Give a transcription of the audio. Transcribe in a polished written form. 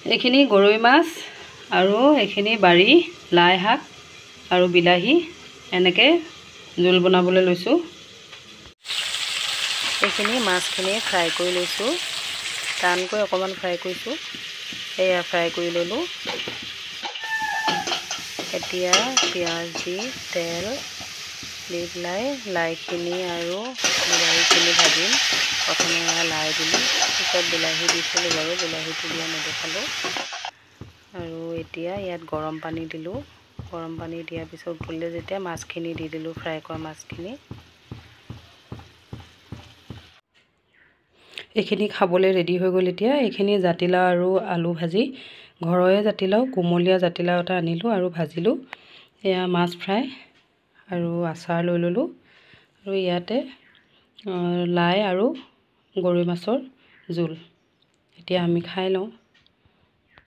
এইখিনি গৰৈ মাছ আৰু এইখিনি বাৰী লাই শাক আৰু বিলাহী এনেকৈ জোল বনাবলৈ লৈছোঁ। এইখিনি মাছখিনি ফ্ৰাই কৰি লৈছোঁ, টানকৈ অকণমান ফ্ৰাই কৰিছোঁ। এয়া ফ্ৰাই কৰি ল'লোঁ। এতিয়া পিঁয়াজ দি তেল দি পেলাই লাইখিনি আৰু বিলাহীখিনি ভাজিম। প্ৰথমে লাই দিলোঁ, পিছত বিলাহী দিছিলোঁ বাৰু, বিলাহীটো দিয়া নেদেখালোঁ। আৰু এতিয়া ইয়াত গৰম পানী দিলোঁ। গৰম পানী দিয়াৰ পিছত উতলিলে যেতিয়া মাছখিনি দি দিলোঁ, ফ্ৰাই কৰা মাছখিনি। এইখিনি খাবলৈ ৰেডি হৈ গ'ল। এতিয়া এইখিনি জাতিলাও আৰু আলু ভাজি, ঘৰৰে জাতিলাও, কোমলীয়া জাতিলাও এটা আনিলোঁ আৰু ভাজিলোঁ। এয়া মাছ ফ্ৰাই আৰু আচাৰ লৈ ল'লোঁ। আৰু ইয়াতে লাই আৰু গৰৈ মাছৰ জোল। এতিয়া আমি খাই লওঁ।